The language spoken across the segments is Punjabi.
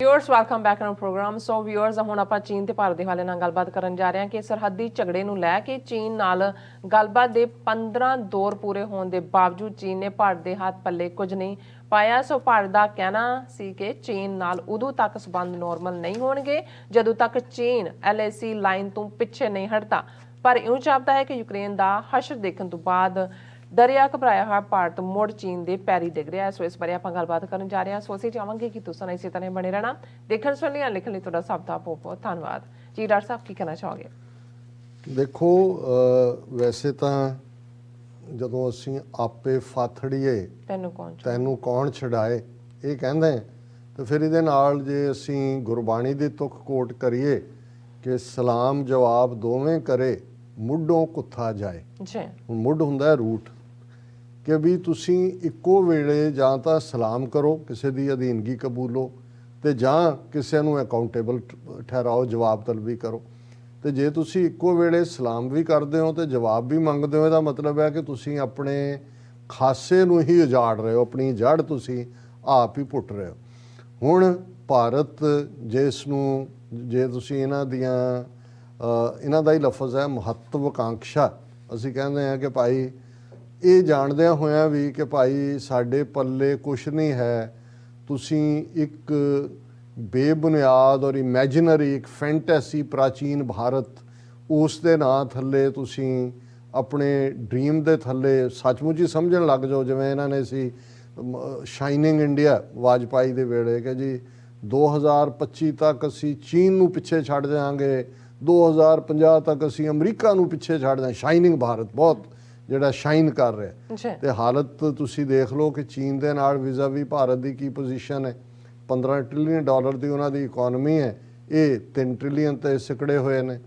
Viewers welcome back on program. So viewers ਹੁਣ ਆਪਾਂ ਚੀਨ ਤੇ ਭਾਰਤ ਦੇ ਹਵਾਲੇ ਨਾਲ ਗੱਲਬਾਤ ਕਰਨ ਜਾ ਰਹੇ ਹਾਂ ਕਿ ਸਰਹੱਦੀ ਝਗੜੇ ਨੂੰ ਲੈ ਕੇ ਚੀਨ ਨਾਲ ਗੱਲਬਾਤ ਦੇ 15 ਦੌਰ ਪੂਰੇ ਹੋਣ ਦੇ ਬਾਵਜੂਦ ਚੀਨ ਨੇ ਭਾਰਤ ਦੇ ਹੱਥ ਪੱਲੇ ਕੁਝ ਨਹੀਂ ਪਾਇਆ। ਸੋ ਭਾਰਤ ਦਾ ਕਹਿਣਾ ਸੀ ਕਿ ਚੀਨ ਨਾਲ ਉਦੋਂ ਤੱਕ ਸਬੰਧ ਨਾਰਮਲ ਨਹੀਂ ਹੋਣਗੇ ਜਦੋਂ ਤੱਕ ਚੀਨ LAC ਲਾਈਨ ਤੋਂ ਪਿੱਛੇ ਨਹੀਂ ਹਟਦਾ। ਪਰ ਇਉਂ ਜਾਪਦਾ ਹੈ ਕਿ ਯੂਕਰੇਨ ਦਾ ਹਸ਼ਰ ਦੇਖਣ ਤੋਂ ਬਾਅਦ ਦਰਿਆ ਘਬਰਾਇਆ ਹੋਇਆ ਭਾਰਤ ਮੁੜ ਚੀਨ ਦੇ ਪੈਰੀ ਡਿੱਗ ਰਿਹਾ। ਸੋ ਇਸ ਬਾਰੇ ਆਪਾਂ ਗੱਲਬਾਤ ਕਰਨ ਜਾ ਰਹੇ ਹਾਂ। ਸੋ ਅਸੀਂ ਚਾਹਾਂਗੇ ਕਿ ਤੁਸੀਂ ਇਸੇ ਤਰ੍ਹਾਂ ਬਣੇ ਰਹਿਣਾ। ਦੇਖਣ ਸੁਣਨ ਲਈ ਲਿਖਣ ਲਈ ਤੁਹਾਡਾ ਸਭ ਦਾ ਬਹੁਤ ਬਹੁਤ ਧੰਨਵਾਦ ਜੀ। ਡਾਕਟਰ ਸਾਹਿਬ ਕੀ ਕਹਿਣਾ ਚਾਹੋਗੇ? ਦੇਖੋ ਵੈਸੇ ਤਾਂ ਜਦੋਂ ਅਸੀਂ ਆਪੇ ਫਾਥੜੀਏ ਤੈਨੂੰ ਕੌਣ ਛਡਾਏ ਇਹ ਕਹਿੰਦੇ ਤਾਂ ਫਿਰ ਇਹਦੇ ਨਾਲ ਜੇ ਅਸੀਂ ਗੁਰਬਾਣੀ ਦੀ ਤੁਕ ਕੋਟ ਕਰੀਏ ਕਿ ਸਲਾਮ ਜਵਾਬ ਦੋਵੇਂ ਕਰੇ ਮੁੱਢੋਂ ਕੁੱਥਾ ਜਾਏ। ਹੁਣ ਮੁੱਢ ਹੁੰਦਾ ਹੈ ਰੂਟ ਕਿ ਵੀ ਤੁਸੀਂ ਇੱਕੋ ਵੇਲੇ ਜਾਂ ਤਾਂ ਸਲਾਮ ਕਰੋ, ਕਿਸੇ ਦੀ ਅਧੀਨਗੀ ਕਬੂਲੋ, ਤੇ ਜਾਂ ਕਿਸੇ ਨੂੰ ਅਕਾਊਂਟੇਬਲ ਠਹਿਰਾਓ, ਜਵਾਬ ਤਲਬੀ ਕਰੋ। ਤੇ ਜੇ ਤੁਸੀਂ ਇੱਕੋ ਵੇਲੇ ਸਲਾਮ ਵੀ ਕਰਦੇ ਹੋ ਤੇ ਜਵਾਬ ਵੀ ਮੰਗਦੇ ਹੋ, ਇਹਦਾ ਮਤਲਬ ਹੈ ਕਿ ਤੁਸੀਂ ਆਪਣੇ ਖਾਸੇ ਨੂੰ ਹੀ ਉਜਾੜ ਰਹੇ ਹੋ, ਆਪਣੀ ਜੜ ਤੁਸੀਂ ਆਪ ਹੀ ਪੁੱਟ ਰਹੇ ਹੋ। ਹੁਣ ਭਾਰਤ ਜਿਸ ਨੂੰ ਜੇ ਤੁਸੀਂ ਇਹਨਾਂ ਦਾ ਹੀ ਲਫ਼ਜ਼ ਹੈ ਮਹੱਤਵਕਾਂਕਸ਼ਾ, ਅਸੀਂ ਕਹਿੰਦੇ ਹਾਂ ਕਿ ਭਾਈ ਇਹ ਜਾਣਦਿਆਂ ਹੋਇਆਂ ਵੀ ਕਿ ਭਾਈ ਸਾਡੇ ਪੱਲੇ ਕੁਛ ਨਹੀਂ ਹੈ, ਤੁਸੀਂ ਇੱਕ ਬੇਬੁਨਿਆਦ ਔਰ ਇਮੈਜਿਨਰੀ ਇੱਕ ਫੈਂਟੈਸੀ ਪ੍ਰਾਚੀਨ ਭਾਰਤ ਉਸ ਦੇ ਨਾਂ ਥੱਲੇ ਤੁਸੀਂ ਆਪਣੇ ਡ੍ਰੀਮ ਦੇ ਥੱਲੇ ਸੱਚਮੁੱਚ ਹੀ ਸਮਝਣ ਲੱਗ ਜਾਓ ਜਿਵੇਂ ਇਹਨਾਂ ਨੇ ਸੀ ਸ਼ਾਈਨਿੰਗ ਇੰਡੀਆ ਵਾਜਪਾਈ ਦੇ ਵੇਲੇ ਕਿ ਜੀ 2025 ਤੱਕ ਅਸੀਂ ਚੀਨ ਨੂੰ ਪਿੱਛੇ ਛੱਡ ਦਿਆਂਗੇ, 2050 ਤੱਕ ਅਸੀਂ ਅਮਰੀਕਾ ਨੂੰ ਪਿੱਛੇ ਛੱਡ ਦਿਆਂ। ਸ਼ਾਈਨਿੰਗ ਭਾਰਤ ਬਹੁਤ ਜਿਹੜਾ ਸ਼ਾਈਨ ਕਰ ਰਿਹਾ ਤੇ ਹਾਲਤ ਤੁਸੀਂ ਦੇਖ ਲਓ ਕਿ ਚੀਨ ਦੇ ਨਾਲ ਵਿਜ਼ਾ-ਵੀ ਭਾਰਤ ਦੀ ਕੀ ਪੋਜੀਸ਼ਨ ਹੈ। 15 ਟ੍ਰਿਲੀਅਨ ਡਾਲਰ ਦੀ ਉਹਨਾਂ ਦੀ ਇਕੋਨਮੀ ਹੈ, ਇਹ 3 ਟ੍ਰਿਲੀਅਨ ਤੇ ਸਿਕੜੇ ਹੋਏ ਨੇ।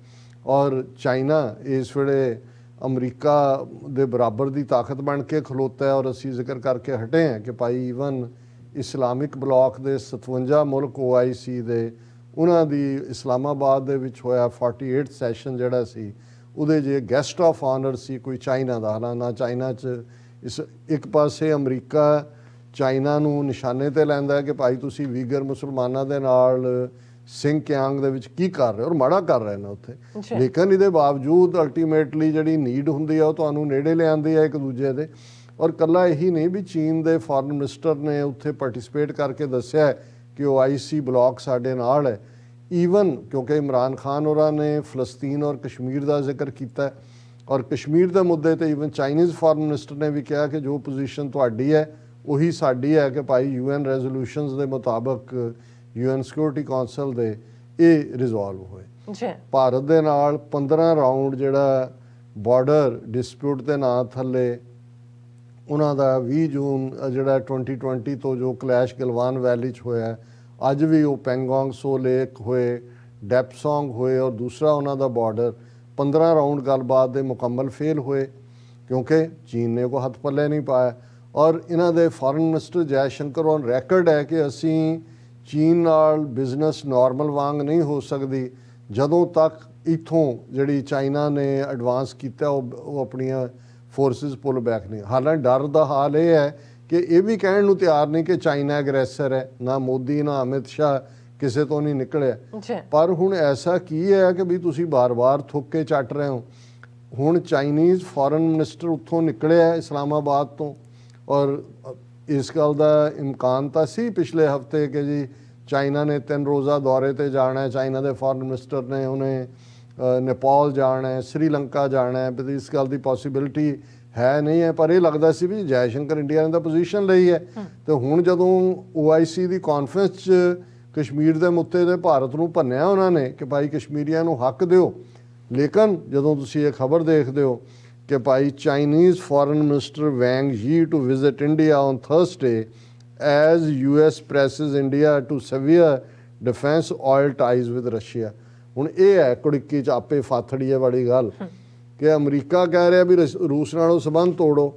ਔਰ ਚਾਈਨਾ ਇਸ ਵੇਲੇ ਅਮਰੀਕਾ ਦੇ ਬਰਾਬਰ ਦੀ ਤਾਕਤ ਬਣ ਕੇ ਖਲੋਤਾ ਹੈ। ਔਰ ਅਸੀਂ ਜ਼ਿਕਰ ਕਰਕੇ ਹਟੇ ਹਾਂ ਕਿ ਭਾਈ ਈਵਨ ਇਸਲਾਮਿਕ ਬਲਾਕ ਦੇ 57 ਮੁਲਕ OIC ਦੇ ਉਹਨਾਂ ਦੀ ਇਸਲਾਮਾਬਾਦ ਦੇ ਵਿੱਚ ਹੋਇਆ 48 ਸੈਸ਼ਨ ਜਿਹੜਾ ਸੀ ਉਹਦੇ ਜੇ ਗੈਸਟ ਆਫ ਆਨਰ ਸੀ ਕੋਈ ਚਾਈਨਾ ਦਾ। ਹਾਲਾਂਕਿ ਚਾਈਨਾ 'ਚ ਇਸ ਇੱਕ ਪਾਸੇ ਅਮਰੀਕਾ ਚਾਈਨਾ ਨੂੰ ਨਿਸ਼ਾਨੇ 'ਤੇ ਲੈਂਦਾ ਕਿ ਭਾਈ ਤੁਸੀਂ ਵੀਗਰ ਮੁਸਲਮਾਨਾਂ ਦੇ ਨਾਲ ਸਿੰਗਕਿਆਂਗ ਦੇ ਵਿੱਚ ਕੀ ਕਰ ਰਹੇ ਹੋ, ਔਰ ਮਾੜਾ ਕਰ ਰਹੇ ਨੇ ਉੱਥੇ। ਲੇਕਿਨ ਇਹਦੇ ਬਾਵਜੂਦ ਅਲਟੀਮੇਟਲੀ ਜਿਹੜੀ ਨੀਡ ਹੁੰਦੀ ਆ ਉਹ ਤੁਹਾਨੂੰ ਨੇੜੇ ਲਿਆਉਂਦੀ ਆ ਇੱਕ ਦੂਜੇ ਦੇ। ਔਰ ਇਕੱਲਾ ਇਹੀ ਨਹੀਂ ਵੀ ਚੀਨ ਦੇ ਫੋਰਨ ਮਿਨਿਸਟਰ ਨੇ ਉੱਥੇ ਪਾਰਟਿਸਿਪੇਟ ਕਰਕੇ ਦੱਸਿਆ ਕਿ OIC ਬਲਾਕ ਸਾਡੇ ਨਾਲ ਹੈ। ਈਵਨ ਕਿਉਂਕਿ ਇਮਰਾਨ ਖਾਨ ਹੋਰਾਂ ਨੇ ਫਲਸਤੀਨ ਔਰ ਕਸ਼ਮੀਰ ਦਾ ਜ਼ਿਕਰ ਕੀਤਾ ਔਰ ਕਸ਼ਮੀਰ ਦੇ ਮੁੱਦੇ ਤੇ ਈਵਨ ਚਾਈਨੀਜ਼ ਫੋਰਨ ਮਿਨਿਸਟਰ ਨੇ ਵੀ ਕਿਹਾ ਕਿ ਜੋ ਪੋਜੀਸ਼ਨ ਤੁਹਾਡੀ ਹੈ ਉਹੀ ਸਾਡੀ ਹੈ ਕਿ ਭਾਈ UN ਰੈਜ਼ੋਲੂਸ਼ਨਸ ਦੇ ਮੁਤਾਬਕ UN ਸਿਕਿਉਰਿਟੀ ਕੌਂਸਲ ਦੇ ਇਹ ਰਿਜ਼ੋਲਵ ਹੋਏ। ਭਾਰਤ ਦੇ ਨਾਲ 15 ਰਾਊਂਡ ਜਿਹੜਾ ਬਾਰਡਰ ਡਿਸਪਿਊਟ ਦੇ ਨਾਂ ਥੱਲੇ ਉਹਨਾਂ ਦਾ 20 ਜੂਨ ਜਿਹੜਾ 2020 ਤੋਂ ਜੋ ਕਲੈਸ਼ ਗਲਵਾਨ ਵੈਲੀ 'ਚ ਹੋਇਆ, ਅੱਜ ਵੀ ਉਹ ਪੈਂਗੋਂਗ ਸੋ ਲੇਕ ਹੋਏ, ਡੈਪਸੋਂਗ ਹੋਏ ਔਰ ਦੂਸਰਾ ਉਹਨਾਂ ਦਾ ਬਾਰਡਰ 15 ਰਾਊਂਡ ਗੱਲਬਾਤ ਦੇ ਮੁਕੰਮਲ ਫੇਲ ਹੋਏ ਕਿਉਂਕਿ ਚੀਨ ਨੇ ਕੋਈ ਹੱਥ ਪੱਲੇ ਨਹੀਂ ਪਾਇਆ। ਔਰ ਇਹਨਾਂ ਦੇ foreign minister Jai Shankar on ਰੈਕਰਡ ਹੈ ਕਿ ਅਸੀਂ ਚੀਨ ਨਾਲ ਬਿਜ਼ਨਸ ਨਾਰਮਲ ਵਾਂਗ ਨਹੀਂ ਹੋ ਸਕਦੀ ਜਦੋਂ ਤੱਕ ਇੱਥੋਂ ਜਿਹੜੀ ਚਾਈਨਾ ਨੇ ਐਡਵਾਂਸ ਕੀਤਾ ਉਹ ਆਪਣੀਆਂ ਫੋਰਸਿਸ ਪੁੱਲ ਬੈਕ ਨਹੀਂ। ਹਾਲਾਂਕਿ ਡਰ ਦਾ ਹਾਲ ਇਹ ਹੈ ਕਿ ਇਹ ਵੀ ਕਹਿਣ ਨੂੰ ਤਿਆਰ ਨਹੀਂ ਕਿ ਚਾਈਨਾ ਐਗਰੈਸਰ ਹੈ। ਨਾ ਮੋਦੀ ਨਾ ਅਮਿਤ ਸ਼ਾਹ ਕਿਸੇ ਤੋਂ ਨਹੀਂ ਨਿਕਲਿਆ। ਪਰ ਹੁਣ ਐਸਾ ਕੀ ਹੈ ਕਿ ਵੀ ਤੁਸੀਂ ਬਾਰ-ਬਾਰ ਥੁੱਕ ਕੇ ਚੱਟ ਰਹੇ ਹੋ। ਹੁਣ ਚਾਈਨੀਜ਼ ਫੋਰਨ ਮਿਨਿਸਟਰ ਉੱਥੋਂ ਨਿਕਲਿਆ ਇਸਲਾਮਾਬਾਦ ਤੋਂ ਔਰ ਇਸ ਗੱਲ ਦਾ ਇਮਕਾਨ ਤਾਂ ਸੀ ਪਿਛਲੇ ਹਫ਼ਤੇ ਕਿ ਜੀ ਚਾਈਨਾ ਨੇ 3 ਰੋਜ਼ਾ ਦੌਰੇ 'ਤੇ ਜਾਣਾ ਹੈ। ਚਾਈਨਾ ਦੇ ਫੋਰਨ ਮਿਨਿਸਟਰ ਨੇ ਉਹਨੇ ਨੇਪਾਲ ਜਾਣਾ ਹੈ, ਸ੍ਰੀਲੰਕਾ ਜਾਣਾ ਹੈ। ਪਰ ਇਸ ਗੱਲ ਦੀ ਪੋਸੀਬਿਲਿਟੀ ਹੈ ਨਹੀਂ ਹੈ। ਪਰ ਇਹ ਲੱਗਦਾ ਸੀ ਵੀ ਜੈ ਸ਼ੰਕਰ ਇੰਡੀਆ ਨੇ ਤਾਂ ਪੋਜੀਸ਼ਨ ਲਈ ਹੈ ਤੇ ਹੁਣ ਜਦੋਂ OIC ਦੀ ਕਾਨਫਰੰਸ 'ਚ ਕਸ਼ਮੀਰ ਦੇ ਮੁੱਦੇ 'ਤੇ ਭਾਰਤ ਨੂੰ ਭੰਨਿਆ ਉਹਨਾਂ ਨੇ ਕਿ ਭਾਈ ਕਸ਼ਮੀਰੀਆਂ ਨੂੰ ਹੱਕ ਦਿਓ। ਲੇਕਿਨ ਜਦੋਂ ਤੁਸੀਂ ਇਹ ਖਬਰ ਦੇਖਦੇ ਹੋ ਕਿ ਭਾਈ Chinese foreign minister Wang Yi to visit India on Thursday as US presses India to sever defence oil ties with Russia. ਹੁਣ ਇਹ ਹੈ ਕੁੜਕੀ 'ਚ ਆਪੇ ਫਾਥੜੀਏ ਵਾਲੀ ਗੱਲ ਕਿ ਅਮਰੀਕਾ ਕਹਿ ਰਿਹਾ ਵੀ ਰੂਸ ਨਾਲੋਂ ਸੰਬੰਧ ਤੋੜੋ।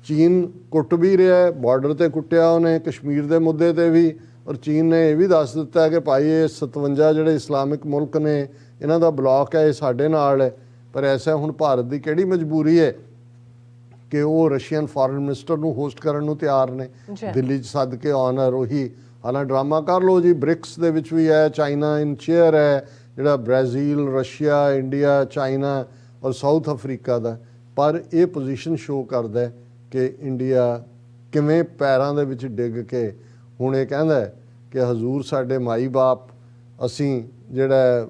ਚੀਨ ਕੁੱਟ ਵੀ ਰਿਹਾ, ਬਾਰਡਰ 'ਤੇ ਕੁੱਟਿਆ ਉਹਨੇ ਕਸ਼ਮੀਰ ਦੇ ਮੁੱਦੇ 'ਤੇ ਵੀ। ਔਰ ਚੀਨ ਨੇ ਇਹ ਵੀ ਦੱਸ ਦਿੱਤਾ ਕਿ ਭਾਈ ਇਹ 57 ਜਿਹੜੇ ਇਸਲਾਮਿਕ ਮੁਲਕ ਨੇ ਇਹਨਾਂ ਦਾ ਬਲਾਕ ਹੈ, ਇਹ ਸਾਡੇ ਨਾਲ ਹੈ। ਪਰ ਐਸਾ ਹੁਣ ਭਾਰਤ ਦੀ ਕਿਹੜੀ ਮਜਬੂਰੀ ਹੈ ਕਿ ਉਹ ਰਸ਼ੀਅਨ ਫੋਰਨ ਮਿਨਿਸਟਰ ਨੂੰ ਹੋਸਟ ਕਰਨ ਨੂੰ ਤਿਆਰ ਨੇ। ਦਿੱਲੀ 'ਚ ਸੱਦ ਕੇ ਆਨਰ ਉਹੀ ਹਾਲਾਂ ਡਰਾਮਾ ਕਰ ਲਓ ਜੀ, ਬ੍ਰਿਕਸ ਦੇ ਵਿੱਚ ਵੀ ਹੈ, ਚਾਈਨਾ ਇਨ ਚੇਅਰ ਹੈ, ਜਿਹੜਾ ਬ੍ਰਾਜ਼ੀਲ, ਰਸ਼ੀਆ, ਇੰਡੀਆ, ਚਾਈਨਾ ਔਰ ਸਾਊਥ ਅਫਰੀਕਾ ਦਾ। ਪਰ ਇਹ ਪੋਜੀਸ਼ਨ ਸ਼ੋਅ ਕਰਦਾ ਕਿ ਇੰਡੀਆ ਕਿਵੇਂ ਪੈਰਾਂ ਦੇ ਵਿੱਚ ਡਿੱਗ ਕੇ ਹੁਣ ਇਹ ਕਹਿੰਦਾ ਕਿ ਹਜ਼ੂਰ ਸਾਡੇ ਮਾਈ ਬਾਪ, ਅਸੀਂ ਜਿਹੜਾ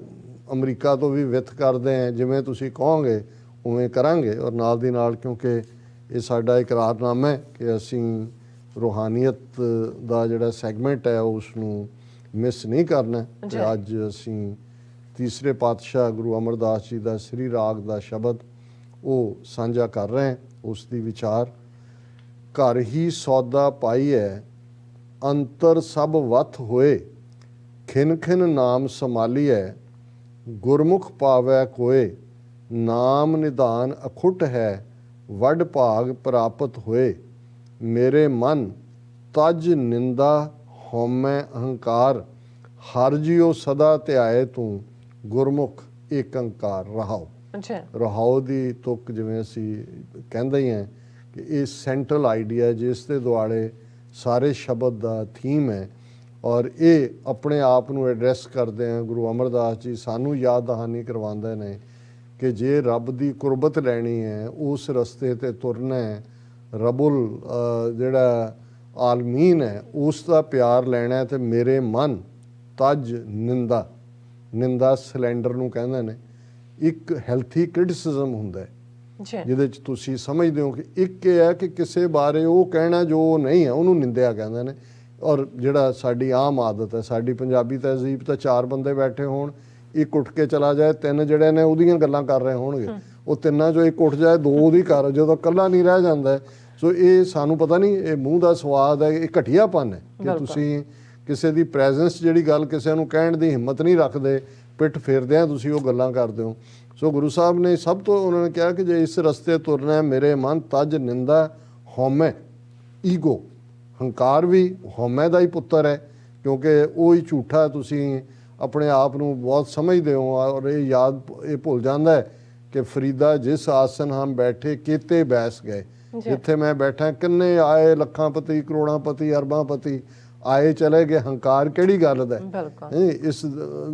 ਅਮਰੀਕਾ ਤੋਂ ਵੀ ਵਿੱਤ ਕਰਦੇ ਹਾਂ, ਜਿਵੇਂ ਤੁਸੀਂ ਕਹੋਗੇ ਉਵੇਂ ਕਰਾਂਗੇ। ਔਰ ਨਾਲ ਦੀ ਨਾਲ ਕਿਉਂਕਿ ਇਹ ਸਾਡਾ ਇਕਰਾਰਨਾਮਾ ਹੈ ਕਿ ਅਸੀਂ ਰੂਹਾਨੀਅਤ ਦਾ ਜਿਹੜਾ ਸੈਗਮੈਂਟ ਹੈ ਉਸ ਨੂੰ ਮਿਸ ਨਹੀਂ ਕਰਨਾ। ਤੇ ਅੱਜ ਅਸੀਂ ਤੀਸਰੇ ਪਾਤਸ਼ਾਹ ਗੁਰੂ ਅਮਰਦਾਸ ਜੀ ਦਾ ਸ੍ਰੀ ਰਾਗ ਦਾ ਸ਼ਬਦ ਉਹ ਸਾਂਝਾ ਕਰ ਰਹੇ ਹਾਂ। ਉਸ ਦੀ ਵਿਚਾਰ, ਘਰ ਹੀ ਸੌਦਾ ਪਾਈਐ ਅੰਤਰ ਸਭ ਵਤ ਹੋਏ, ਖਿਨ ਖਿਨ ਨਾਮ ਸੰਭਾਲੀਐ ਗੁਰਮੁਖ ਪਾਵੈ ਕੋਏ, ਨਾਮ ਨਿਧਾਨ ਅਖੁੱਟ ਹੈ ਵੱਡ ਭਾਗ ਪ੍ਰਾਪਤ ਹੋਏ, ਮੇਰੇ ਮਨ ਤਜ ਨਿੰਦਾ ਹਉਮੈ ਅਹੰਕਾਰ, ਹਰ ਜਿਉ ਸਦਾ ਧਿਆਏ ਤੂੰ ਗੁਰਮੁਖ ਏਕ ਓਂਕਾਰ ਰਹਾਓ। ਰਹਾਓ ਦੀ ਤੁਕ ਜਿਵੇਂ ਅਸੀਂ ਕਹਿੰਦੇ ਹੀ ਹਾਂ ਕਿ ਇਹ ਸੈਂਟਰਲ ਆਈਡੀਆ ਜਿਸ ਦੇ ਦੁਆਲੇ ਸਾਰੇ ਸ਼ਬਦ ਦਾ ਥੀਮ ਹੈ। ਔਰ ਇਹ ਆਪਣੇ ਆਪ ਨੂੰ ਐਡਰੈਸ ਕਰਦੇ ਆ। ਗੁਰੂ ਅਮਰਦਾਸ ਜੀ ਸਾਨੂੰ ਯਾਦ ਦਹਾਨੀ ਕਰਵਾਉਂਦੇ ਨੇ ਕਿ ਜੇ ਰੱਬ ਦੀ ਕੁਰਬਤ ਲੈਣੀ ਹੈ, ਉਸ ਰਸਤੇ 'ਤੇ ਤੁਰਨਾ ਹੈ, ਰੱਬੁਲ ਜਿਹੜਾ ਆਲਮੀਨ ਹੈ ਉਸ ਦਾ ਪਿਆਰ ਲੈਣਾ ਹੈ, ਤੇ ਮੇਰੇ ਮਨ ਤਜ ਨਿੰਦਾ, ਨਿੰਦਾ ਸਿਲੰਡਰ ਨੂੰ ਕਹਿੰਦੇ ਨੇ। ਇੱਕ ਹੈਲਥੀ ਕ੍ਰਿਟਿਸਿਜ਼ਮ ਹੁੰਦਾ ਹੈ ਜਿਹਦੇ 'ਚ ਤੁਸੀਂ ਸਮਝਦੇ ਹੋ ਕਿ ਇੱਕ ਇਹ ਹੈ ਕਿ ਕਿਸੇ ਬਾਰੇ ਉਹ ਕਹਿਣਾ ਜੋ ਨਹੀਂ ਹੈ ਉਹਨੂੰ ਨਿੰਦਿਆ ਕਹਿੰਦੇ ਨੇ। ਔਰ ਜਿਹੜਾ ਸਾਡੀ ਆਮ ਆਦਤ ਹੈ, ਸਾਡੀ ਪੰਜਾਬੀ ਤਹਿਜ਼ੀਬ ਤਾਂ ਚਾਰ ਬੰਦੇ ਬੈਠੇ ਹੋਣ, ਇੱਕ ਉੱਠ ਕੇ ਚਲਾ ਜਾਏ, ਤਿੰਨ ਜਿਹੜੇ ਨੇ ਉਹਦੀਆਂ ਗੱਲਾਂ ਕਰ ਰਹੇ ਹੋਣਗੇ, ਉਹ ਤਿੰਨਾਂ 'ਚੋਂ ਇੱਕ ਉੱਠ ਜਾਏ, ਦੋ ਉਹਦੀ ਕਰ, ਜਦੋਂ ਇਕੱਲਾ ਨਹੀਂ ਰਹਿ ਜਾਂਦਾ। ਸੋ ਇਹ ਸਾਨੂੰ ਪਤਾ ਨਹੀਂ, ਇਹ ਮੂੰਹ ਦਾ ਸਵਾਦ ਹੈ, ਇਹ ਘਟੀਆਪਨ ਹੈ ਕਿ ਤੁਸੀਂ ਕਿਸੇ ਦੀ ਪ੍ਰੈਜ਼ੈਂਸ ਜਿਹੜੀ ਗੱਲ ਕਿਸੇ ਨੂੰ ਕਹਿਣ ਦੀ ਹਿੰਮਤ ਨਹੀਂ ਰੱਖਦੇ, ਪਿੱਠ ਫੇਰਦੇ ਆ ਤੁਸੀਂ ਉਹ ਗੱਲਾਂ ਕਰਦੇ ਹੋ। ਸੋ ਗੁਰੂ ਸਾਹਿਬ ਨੇ ਸਭ ਤੋਂ ਉਹਨਾਂ ਨੇ ਕਿਹਾ ਕਿ ਜੇ ਇਸ ਰਸਤੇ ਤੁਰਨਾ ਹੈ, ਮੇਰੇ ਮਨ ਤਜ ਨਿੰਦਾ ਹਉਮੈ, ਈਗੋ, ਹੰਕਾਰ ਵੀ ਹਉਮੈ ਦਾ ਹੀ ਪੁੱਤਰ ਹੈ, ਕਿਉਂਕਿ ਉਹ ਹੀ ਝੂਠਾ। ਤੁਸੀਂ ਆਪਣੇ ਆਪ ਨੂੰ ਬਹੁਤ ਸਮਝਦੇ ਹੋ ਔਰ ਇਹ ਭੁੱਲ ਜਾਂਦਾ ਹੈ ਕਿ ਫਰੀਦਾ ਜਿਸ ਆਸਨ ਹਮ ਬੈਠੇ ਕੀਤੇ ਬੈਸ ਗਏ, ਜਿੱਥੇ ਮੈਂ ਬੈਠਾ ਕਿੰਨੇ ਆਏ, ਲੱਖਾਂਪਤੀ, ਕਰੋੜਾਂਪਤੀ, ਅਰਬਾਂਪਤੀ ਆਏ ਚਲੇ ਗਏ, ਹੰਕਾਰ ਕਿਹੜੀ ਗੱਲ ਦਾ? ਇਸ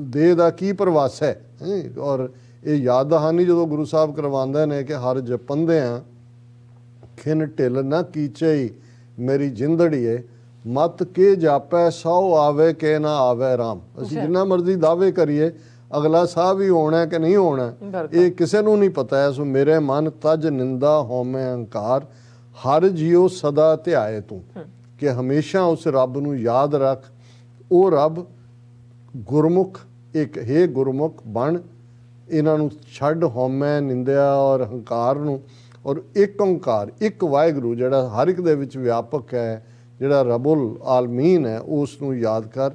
ਦੇਹ ਦਾ ਕੀ ਪ੍ਰਵਾਸ ਹੈ? ਔਰ ਇਹ ਯਾਦ ਦਹਾਨੀ ਜਦੋਂ ਗੁਰੂ ਸਾਹਿਬ ਕਰਵਾਉਂਦੇ ਨੇ ਕਿ ਹਰ ਜਪੰਦਿਆਂ ਖਿਨ ਢਿੱਲ ਨਾ ਕੀਚੇ ਮੇਰੀ ਜਿੰਦੜੀਏ, ਮਤ ਕੇ ਜਾਪੈ ਸੌ ਆਵੇ ਕਿ ਨਾ ਆਵੇ ਰਾਮ। ਅਸੀਂ ਜਿੰਨਾ ਮਰਜ਼ੀ ਦਾਅਵੇ ਕਰੀਏ ਅਗਲਾ ਸਾਹ ਵੀ ਹੋਣਾ ਕਿ ਨਹੀਂ ਹੋਣਾ ਇਹ ਕਿਸੇ ਨੂੰ ਨਹੀਂ ਪਤਾ ਹੈ। ਸੋ ਮੇਰੇ ਮਨ ਤਜ ਨਿੰਦਾ ਹਉਮੈ ਅਹੰਕਾਰ, ਹਰ ਜਿਉ ਸਦਾ ਧਿਆਏ ਤੂੰ, ਕਿ ਹਮੇਸ਼ਾ ਉਸ ਰੱਬ ਨੂੰ ਯਾਦ ਰੱਖ। ਉਹ ਰੱਬ ਗੁਰਮੁਖ ਇੱਕ ਹੈ, ਗੁਰਮੁਖ ਬਣ, ਇਹਨਾਂ ਨੂੰ ਛੱਡ ਹਉਮੈ, ਨਿੰਦਿਆ ਔਰ ਹੰਕਾਰ ਨੂੰ, ਔਰ ਇੱਕ ਓਂਕਾਰ, ਇੱਕ ਵਾਹਿਗੁਰੂ ਜਿਹੜਾ ਹਰ ਇੱਕ ਦੇ ਵਿੱਚ ਵਿਆਪਕ ਹੈ, ਜਿਹੜਾ ਰੱਬੁਲ ਆਲਮੀਨ ਹੈ, ਉਸ ਨੂੰ ਯਾਦ ਕਰ।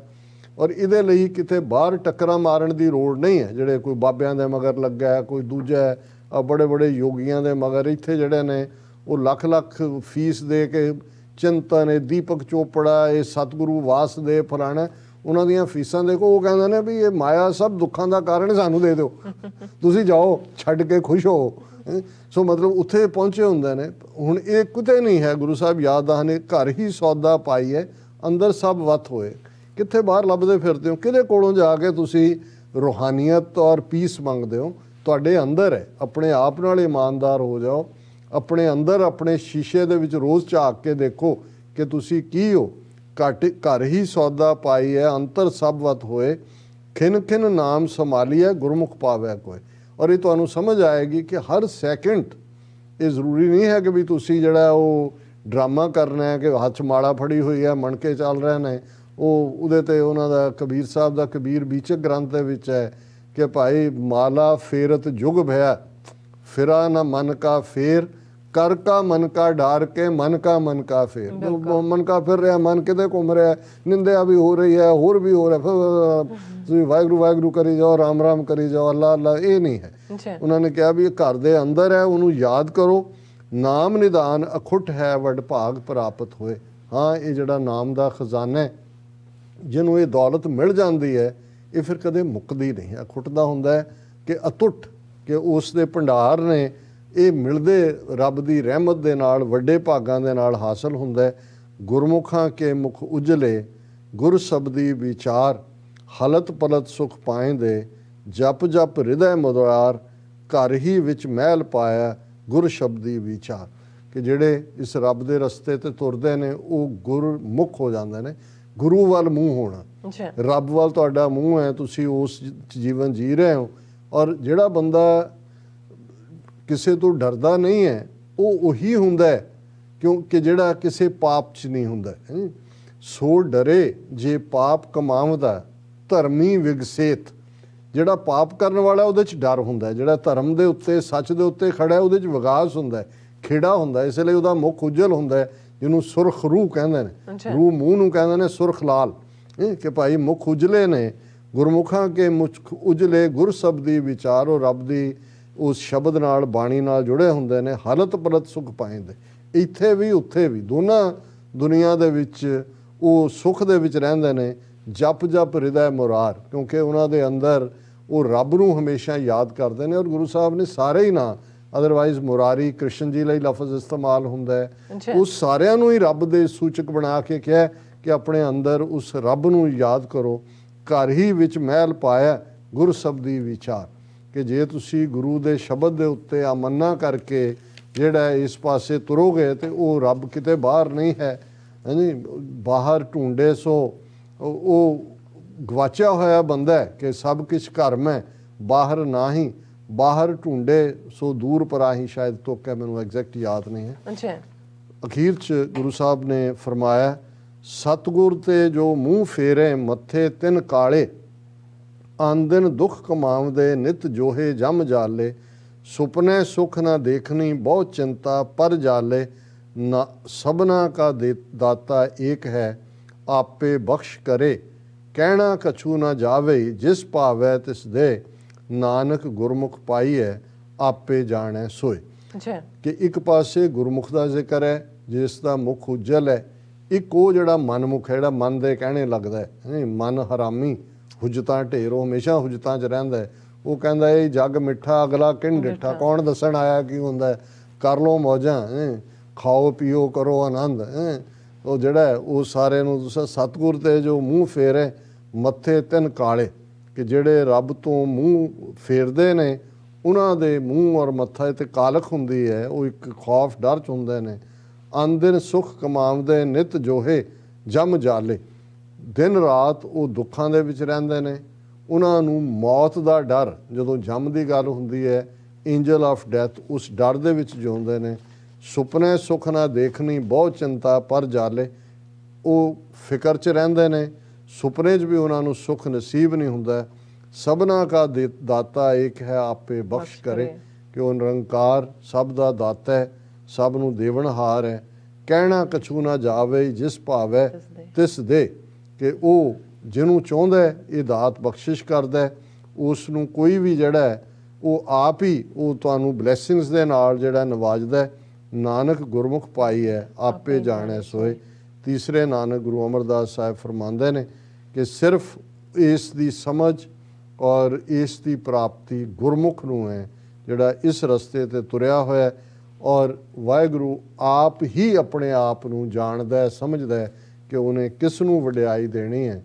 ਔਰ ਇਹਦੇ ਲਈ ਕਿਤੇ ਬਾਹਰ ਟੱਕਰਾਂ ਮਾਰਨ ਦੀ ਲੋੜ ਨਹੀਂ ਹੈ। ਜਿਹੜੇ ਕੋਈ ਬਾਬਿਆਂ ਦੇ ਮਗਰ ਲੱਗਾ ਹੈ, ਕੋਈ ਦੂਜਾ ਬੜੇ ਬੜੇ ਯੋਗੀਆਂ ਦੇ ਮਗਰ, ਇੱਥੇ ਜਿਹੜੇ ਨੇ ਉਹ ਲੱਖ ਲੱਖ ਫੀਸ ਦੇ ਕੇ ਚਿੰਤਨ, ਇਹ ਦੀਪਕ ਚੋਪੜਾ, ਇਹ ਸਤਿਗੁਰੂ ਵਾਸਦੇਵ ਫਲਾਣਾ, ਉਹਨਾਂ ਦੀਆਂ ਫੀਸਾਂ ਦੇਖੋ। ਉਹ ਕਹਿੰਦੇ ਨੇ ਵੀ ਇਹ ਮਾਇਆ ਸਭ ਦੁੱਖਾਂ ਦਾ ਕਾਰਨ, ਸਾਨੂੰ ਦੇ ਦਿਓ, ਤੁਸੀਂ ਜਾਓ ਛੱਡ ਕੇ ਖੁਸ਼ ਹੋ। ਸੋ ਮਤਲਬ ਉੱਥੇ ਪਹੁੰਚੇ ਹੁੰਦੇ ਨੇ। ਹੁਣ ਇਹ ਕਿਤੇ ਨਹੀਂ ਹੈ। ਗੁਰੂ ਸਾਹਿਬ ਯਾਦ ਦਹਾਨੀ, ਘਰ ਹੀ ਸੌਦਾ ਪਾਈਏ ਅੰਦਰ ਸਭ ਵਤ ਹੋਏ। ਕਿੱਥੇ ਬਾਹਰ ਲੱਭਦੇ ਫਿਰਦੇ ਹੋ? ਕਿਹਦੇ ਕੋਲੋਂ ਜਾ ਕੇ ਤੁਸੀਂ ਰੂਹਾਨੀਅਤ ਔਰ ਪੀਸ ਮੰਗਦੇ ਹੋ? ਤੁਹਾਡੇ ਅੰਦਰ ਹੈ। ਆਪਣੇ ਆਪ ਨਾਲ ਇਮਾਨਦਾਰ ਹੋ ਜਾਓ। ਆਪਣੇ ਅੰਦਰ ਆਪਣੇ ਸ਼ੀਸ਼ੇ ਦੇ ਵਿੱਚ ਰੋਜ਼ ਝਾਕ ਕੇ ਦੇਖੋ ਕਿ ਤੁਸੀਂ ਕੀ ਹੋ। ਘਰ ਹੀ ਸੌਦਾ ਪਾਈ ਹੈ ਅੰਤਰ ਸਭ ਵਤ ਹੋਏ, ਖਿਨ ਖਿਨ ਨਾਮ ਸੰਭਾਲੀਐ ਗੁਰਮੁਖ ਪਾਵੈ ਕੋਏ। ਔਰ ਇਹ ਤੁਹਾਨੂੰ ਸਮਝ ਆਏਗੀ ਕਿ ਹਰ ਸੈਕਿੰਡ, ਇਹ ਜ਼ਰੂਰੀ ਨਹੀਂ ਹੈ ਕਿ ਵੀ ਤੁਸੀਂ ਜਿਹੜਾ ਉਹ ਡਰਾਮਾ ਕਰਨਾ ਹੈ ਕਿ ਹੱਥ 'ਚ ਮਾਲਾ ਫੜੀ ਹੋਈ ਹੈ, ਮਣਕੇ ਚੱਲ ਰਹੇ ਨੇ। ਉਹਦੇ 'ਤੇ ਉਹਨਾਂ ਦਾ ਕਬੀਰ ਸਾਹਿਬ ਦਾ ਕਬੀਰ ਬੀਚਕ ਗ੍ਰੰਥ ਦੇ ਵਿੱਚ ਹੈ ਕਿ ਭਾਈ ਮਾਲਾ ਫੇਰਤ ਜੁਗ ਭਇਆ, ਫਿਰਾ ਨਾ ਮਨ ਕਾ ਫੇਰ, ਕਰ ਕਾ ਮਨ ਕਾ ਡਾਰ ਕੇ ਮਨ ਕਾ ਫੇਰ। ਮਨ ਕਾ ਫਿਰ ਰਿਹਾ, ਮਨ ਕਿਤੇ ਘੁੰਮ ਰਿਹਾ, ਨਿੰਦਿਆ ਵੀ ਹੋ ਰਹੀ ਹੈ, ਹੋਰ ਵੀ ਹੋ ਰਿਹਾ, ਤੁਸੀਂ ਵਾਹਿਗੁਰੂ ਵਾਹਿਗੁਰੂ ਕਰੀ ਜਾਓ, ਰਾਮ ਰਾਮ ਕਰੀ ਜਾਓ, ਅੱਲਾ ਅੱਲਾ। ਇਹ ਨਹੀਂ ਹੈ। ਉਹਨਾਂ ਨੇ ਕਿਹਾ ਵੀ ਇਹ ਘਰ ਦੇ ਅੰਦਰ ਹੈ, ਉਹਨੂੰ ਯਾਦ ਕਰੋ। ਨਾਮ ਨਿਧਾਨ ਅਖੁੱਟ ਹੈ ਵੱਡ ਭਾਗ ਪ੍ਰਾਪਤ ਹੋਏ। ਹਾਂ, ਇਹ ਜਿਹੜਾ ਨਾਮ ਦਾ ਖਜ਼ਾਨਾ ਹੈ, ਜਿਹਨੂੰ ਇਹ ਦੌਲਤ ਮਿਲ ਜਾਂਦੀ ਹੈ, ਇਹ ਫਿਰ ਕਦੇ ਮੁੱਕਦੀ ਨਹੀਂ। ਅਖੁੱਟ ਦਾ ਹੁੰਦਾ ਹੈ ਕਿ ਅਤੁੱਟ, ਕਿ ਉਸ ਦੇ ਭੰਡਾਰ ਨੇ, ਇਹ ਮਿਲਦੇ ਰੱਬ ਦੀ ਰਹਿਮਤ ਦੇ ਨਾਲ, ਵੱਡੇ ਭਾਗਾਂ ਦੇ ਨਾਲ ਹਾਸਲ ਹੁੰਦਾ ਹੈ। ਗੁਰਮੁਖਾਂ ਕੇ ਮੁਖ ਉਜਲੇ, ਗੁਰ ਸ਼ਬਦੀ ਵਿਚਾਰ ਹਲਤ ਪਲਤ ਸੁਖ ਪਾਇਂਦੇ ਜਪ ਜਪ ਹਿਰਦੈ ਮੁਰਾਰ ਘਰ ਹੀ ਵਿੱਚ ਮਹਿਲ ਪਾਇਆ ਗੁਰ ਸ਼ਬਦੀ ਵਿਚਾਰ। ਕਿ ਜਿਹੜੇ ਇਸ ਰੱਬ ਦੇ ਰਸਤੇ ਤੇ ਤੁਰਦੇ ਨੇ ਉਹ ਗੁਰਮੁਖ ਹੋ ਜਾਂਦੇ ਨੇ। ਗੁਰੂ ਵੱਲ ਮੂੰਹ ਹੋਣਾ, ਰੱਬ ਵੱਲ ਤੁਹਾਡਾ ਮੂੰਹ ਹੈ, ਤੁਸੀਂ ਉਸ ਜੀਵਨ ਜੀ ਰਹੇ ਹੋ। ਔਰ ਜਿਹੜਾ ਬੰਦਾ ਕਿਸੇ ਤੋਂ ਡਰਦਾ ਨਹੀਂ ਹੈ ਉਹ ਉਹੀ ਹੁੰਦਾ ਹੈ ਕਿਉਂਕਿ ਜਿਹੜਾ ਕਿਸੇ ਪਾਪ 'ਚ ਨਹੀਂ ਹੁੰਦਾ। ਸੋ ਡਰੇ ਜੇ ਪਾਪ ਕਮਾਵਦਾ ਧਰਮੀ ਵਿਗਸੇਤ। ਜਿਹੜਾ ਪਾਪ ਕਰਨ ਵਾਲਾ ਉਹਦੇ 'ਚ ਡਰ ਹੁੰਦਾ, ਜਿਹੜਾ ਧਰਮ ਦੇ ਉੱਤੇ ਸੱਚ ਦੇ ਉੱਤੇ ਖੜਾ ਉਹਦੇ 'ਚ ਵਿਕਾਸ ਹੁੰਦਾ, ਖੇੜਾ ਹੁੰਦਾ। ਇਸ ਲਈ ਉਹਦਾ ਮੁੱਖ ਉਜਲ ਹੁੰਦਾ, ਜਿਹਨੂੰ ਸੁਰਖ ਰੂਹ ਕਹਿੰਦੇ ਨੇ। ਰੂਹ ਮੂੰਹ ਨੂੰ ਕਹਿੰਦੇ ਨੇ ਸੁਰਖ ਲਾਲ, ਕਿ ਭਾਈ ਮੁੱਖ ਉਜਲੇ ਨੇ। ਗੁਰਮੁਖਾਂ ਕੇ ਮੁੱਖ ਉਜਲੇ ਗੁਰ ਸ਼ਬਦੀ ਵਿਚਾਰ। ਉਹ ਰੱਬ ਦੀ ਉਸ ਸ਼ਬਦ ਨਾਲ ਬਾਣੀ ਨਾਲ ਜੁੜੇ ਹੁੰਦੇ ਨੇ। ਹਾਲਤ ਪਲਤ ਸੁਖ ਪਾਇਂਦੇ, ਇੱਥੇ ਵੀ ਉੱਥੇ ਵੀ ਦੋਨਾਂ ਦੁਨੀਆ ਦੇ ਵਿੱਚ ਉਹ ਸੁੱਖ ਦੇ ਵਿੱਚ ਰਹਿੰਦੇ ਨੇ। ਜਪ ਜਪ ਹਿਰਦੈ ਮੁਰਾਰ, ਕਿਉਂਕਿ ਉਹਨਾਂ ਦੇ ਅੰਦਰ ਉਹ ਰੱਬ ਨੂੰ ਹਮੇਸ਼ਾ ਯਾਦ ਕਰਦੇ ਨੇ। ਔਰ ਗੁਰੂ ਸਾਹਿਬ ਨੇ ਸਾਰੇ ਹੀ ਨਾਂ, ਅਦਰਵਾਈਜ਼ ਮੁਰਾਰੀ ਕ੍ਰਿਸ਼ਨ ਜੀ ਲਈ ਲਫ਼ਜ਼ ਇਸਤੇਮਾਲ ਹੁੰਦਾ ਹੈ। ਉਹ ਸਾਰਿਆਂ ਨੂੰ ਹੀ ਰੱਬ ਦੇ ਸੂਚਕ ਬਣਾ ਕੇ ਕਿਹਾ ਕਿ ਆਪਣੇ ਅੰਦਰ ਉਸ ਰੱਬ ਨੂੰ ਯਾਦ ਕਰੋ। ਘਰ ਹੀ ਵਿੱਚ ਮਹਿਲ ਪਾਇਆ ਗੁਰ ਸ਼ਬਦੀ ਵਿਚਾਰ। ਕਿ ਜੇ ਤੁਸੀਂ ਗੁਰੂ ਦੇ ਸ਼ਬਦ ਦੇ ਉੱਤੇ ਆਮੰਨਾ ਕਰਕੇ ਜਿਹੜਾ ਇਸ ਪਾਸੇ ਤੁਰੋਗੇ ਤੇ ਉਹ ਰੱਬ ਕਿਤੇ ਬਾਹਰ ਨਹੀਂ ਹੈ। ਹਾਂਜੀ, ਬਾਹਰ ਢੂੰਡੇ ਸੋ ਉਹ ਗਵਾਚਿਆ ਹੋਇਆ ਬੰਦਾ ਹੈ ਕਿ ਸਭ ਕੁਛ ਘਰ ਮੈਂ ਬਾਹਰ ਨਾ ਹੀ, ਬਾਹਰ ਢੂੰਡੇ ਸੋ ਦੂਰ ਪਰਾਹੀ। ਸ਼ਾਇਦ ਤੁਕ ਹੈ, ਮੈਨੂੰ ਐਗਜ਼ੈਕਟ ਯਾਦ ਨਹੀਂ ਹੈ। ਅਖੀਰ 'ਚ ਗੁਰੂ ਸਾਹਿਬ ਨੇ ਫਰਮਾਇਆ, ਸਤਿਗੁਰ ਤੇ ਜੋ ਮੂੰਹ ਫੇਰੇ ਮੱਥੇ ਤਿੰਨ ਕਾਲੇ, ਆਂਦਨ ਦੁੱਖ ਕਮਾਵਦੇ ਨਿਤ ਜੋਹੇ ਜਮ ਜਾਲੇ। ਸੁਪਨੇ ਸੁਖ ਨਾ ਦੇਖਣੀ ਬਹੁਤ ਚਿੰਤਾ ਪਰ ਜਾਲੇ। ਨਾ ਸਭਨਾ ਕਾ ਦਾਤਾ ਏਕ ਹੈ ਆਪੇ ਬਖਸ਼ ਕਰੇ। ਕਹਿਣਾ ਕਛੂ ਨਾ ਜਾਵੇ ਜਿਸ ਭਾਵੈ ਤਿਸ ਦੇ। ਨਾਨਕ ਗੁਰਮੁਖ ਪਾਈਐ ਆਪੇ ਜਾਣੈ ਸੋਏ। ਕਿ ਇੱਕ ਪਾਸੇ ਗੁਰਮੁਖ ਦਾ ਜ਼ਿਕਰ ਹੈ ਜਿਸ ਦਾ ਮੁੱਖ ਉਜਲ ਹੈ। ਇੱਕ ਉਹ ਜਿਹੜਾ ਮਨਮੁਖ ਹੈ, ਜਿਹੜਾ ਮਨ ਦੇ ਕਹਿਣੇ ਲੱਗਦਾ ਹੈ। ਮਨ ਹਰਾਮੀ, ਹੁਜਤਾਂ ਢੇਰ, ਉਹ ਹਮੇਸ਼ਾ ਹੁਜਤਾਂ 'ਚ ਰਹਿੰਦਾ ਹੈ। ਉਹ ਕਹਿੰਦਾ ਇਹ ਜੱਗ ਮਿੱਠਾ ਅਗਲਾ ਕਿਨ ਡਿੱਠਾ। ਕੌਣ ਦੱਸਣ ਆਇਆ ਕੀ ਹੁੰਦਾ, ਕਰ ਲਓ ਮੌਜਾਂ, ਖਾਓ ਪੀਓ ਕਰੋ ਆਨੰਦ। ਉਹ ਜਿਹੜਾ ਉਹ ਸਾਰੇ ਨੂੰ ਤੁਸੀਂ ਸਤਿਗੁਰ ਤੇ ਜੋ ਮੂੰਹ ਫੇਰੇ ਮੱਥੇ ਤਿੰਨ ਕਾਲੇ। ਕਿ ਜਿਹੜੇ ਰੱਬ ਤੋਂ ਮੂੰਹ ਫੇਰਦੇ ਨੇ ਉਹਨਾਂ ਦੇ ਮੂੰਹ ਔਰ ਮੱਥਾ 'ਤੇ ਕਾਲਖ ਹੁੰਦੀ ਹੈ। ਉਹ ਇੱਕ ਖੌਫ ਡਰ 'ਚ ਹੁੰਦੇ ਨੇ। ਅੰਦਰ ਸੁੱਖ ਕਮਾਵਦੇ ਨਿਤ ਜੋਹੇ ਜਮ ਜਾਲੇ। ਦਿਨ ਰਾਤ ਉਹ ਦੁੱਖਾਂ ਦੇ ਵਿੱਚ ਰਹਿੰਦੇ ਨੇ। ਉਹਨਾਂ ਨੂੰ ਮੌਤ ਦਾ ਡਰ, ਜਦੋਂ ਜਮ ਦੀ ਗੱਲ ਹੁੰਦੀ ਹੈ, ਐਂਜਲ ਆਫ ਡੈਥ, ਉਸ ਡਰ ਦੇ ਵਿੱਚ ਜਿਉਂਦੇ ਨੇ। ਸੁਪਨੇ ਸੁੱਖ ਨਾ ਦੇਖਣੀ ਬਹੁਤ ਚਿੰਤਾ ਪਰ ਜਾਲੇ। ਉਹ ਫਿਕਰ 'ਚ ਰਹਿੰਦੇ ਨੇ, ਸੁਪਨੇ 'ਚ ਵੀ ਉਹਨਾਂ ਨੂੰ ਸੁੱਖ ਨਸੀਬ ਨਹੀਂ ਹੁੰਦਾ। ਸਭਨਾ ਕਾ ਦਾਤਾ ਏਕ ਹੈ ਆਪੇ ਬਖਸ਼ ਕਰੇ। ਕਿ ਉਹ ਨਿਰੰਕਾਰ ਸਭ ਦਾ ਦਾਤਾ ਹੈ, ਸਭ ਨੂੰ ਦੇਵਨਹਾਰ ਹੈ। ਕਹਿਣਾ ਕਛੂ ਨਾ ਜਾਵੇ ਜਿਸ ਭਾਵੈ ਤਿਸ ਦੇ। ਕਿ ਉਹ ਜਿਹਨੂੰ ਚਾਹੁੰਦਾ ਇਹ ਦਾਤ ਬਖਸ਼ਿਸ਼ ਕਰਦਾ। ਉਸ ਨੂੰ ਕੋਈ ਵੀ ਜਿਹੜਾ ਹੈ ਉਹ ਆਪ ਹੀ ਉਹ ਤੁਹਾਨੂੰ ਬਲੈਸਿੰਗਸ ਦੇ ਨਾਲ ਜਿਹੜਾ ਨਵਾਜਦਾ। ਨਾਨਕ ਗੁਰਮੁਖ ਪਾਈ ਹੈ ਆਪੇ ਜਾਣੈ ਸੋਏ। ਤੀਸਰੇ ਨਾਨਕ ਗੁਰੂ ਅਮਰਦਾਸ ਸਾਹਿਬ ਫਰਮਾਉਂਦੇ ਨੇ ਕਿ ਸਿਰਫ ਇਸ ਦੀ ਸਮਝ ਔਰ ਇਸ ਦੀ ਪ੍ਰਾਪਤੀ ਗੁਰਮੁਖ ਨੂੰ ਹੈ, ਜਿਹੜਾ ਇਸ ਰਸਤੇ 'ਤੇ ਤੁਰਿਆ ਹੋਇਆ। ਔਰ ਵਾਹਿਗੁਰੂ ਆਪ ਹੀ ਆਪਣੇ ਆਪ ਨੂੰ ਜਾਣਦਾ ਹੈ, ਸਮਝਦਾ ਹੈ ਕਿ ਉਹਨੇ ਕਿਸ ਨੂੰ ਵਡਿਆਈ ਦੇਣੀ ਹੈ।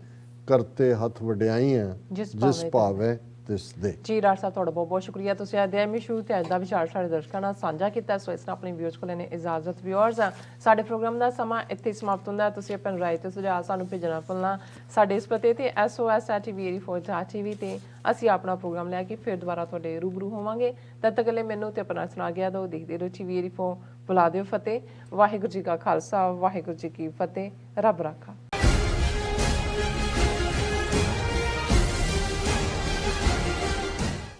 ਕਰਤੇ ਹੱਥ ਵਡਿਆਈਆਂ ਜਿਸ ਭਾਵੈ ਤਿਸ ਦੇ। ਜੀ ਰਾਜ ਸਾਹਿਬ, ਤੁਹਾਡਾ ਬਹੁਤ ਬਹੁਤ ਸ਼ੁਕਰੀਆ। ਤੁਸੀਂ ਅਧਿਆਇ ਸ਼ੁਰੂ ਤੇ ਅੱਜ ਦਾ ਵਿਚਾਰ ਸਾਡੇ ਦਰਸ਼ਕਾਂ ਨਾਲ ਸਾਂਝਾ ਕੀਤਾ। ਸੋ ਇਸ ਨਾਲ ਆਪਣੇ ਵਿਊਅਰਸ ਕੋਲ ਲੈਣੇ ਇਜਾਜ਼ਤ। ਵਿਊਅਰਸ, ਸਾਡੇ ਪ੍ਰੋਗਰਾਮ ਦਾ ਸਮਾਂ ਇੱਥੇ ਸਮਾਪਤ ਹੁੰਦਾ ਹੈ। ਤੁਸੀਂ ਆਪਣੀ ਰਾਏ ਤੇ ਸੁਝਾਅ ਸਾਨੂੰ ਭੇਜਣਾ ਭੁੱਲਣਾ। ਸਾਡੇ ਇਸ ਪਤੇ ਤੇ SOS@TV84.tv ਤੇ ਅਸੀਂ ਆਪਣਾ ਪ੍ਰੋਗਰਾਮ ਲੈ ਕੇ ਫਿਰ ਦੁਬਾਰਾ ਤੁਹਾਡੇ ਰੂਬਰੂ ਹੋਵਾਂਗੇ। ਤਦ ਤੱਕ ਲਈ ਮੈਨੂੰ ਤੇ ਆਪਣਾ ਸੁਣਾ ਗਿਆ ਦੋ। ਦੇਖਦੇ ਰਹੋ TV84। ਬੁਲਾ ਦਿਓ ਫਤਿਹ। ਵਾਹਿਗੁਰੂ ਜੀ ਕਾ ਖਾਲਸਾ, ਵਾਹਿਗੁਰੂ ਜੀ ਕੀ ਫਤਿਹ। ਰੱਬ ਰਾਖਾ।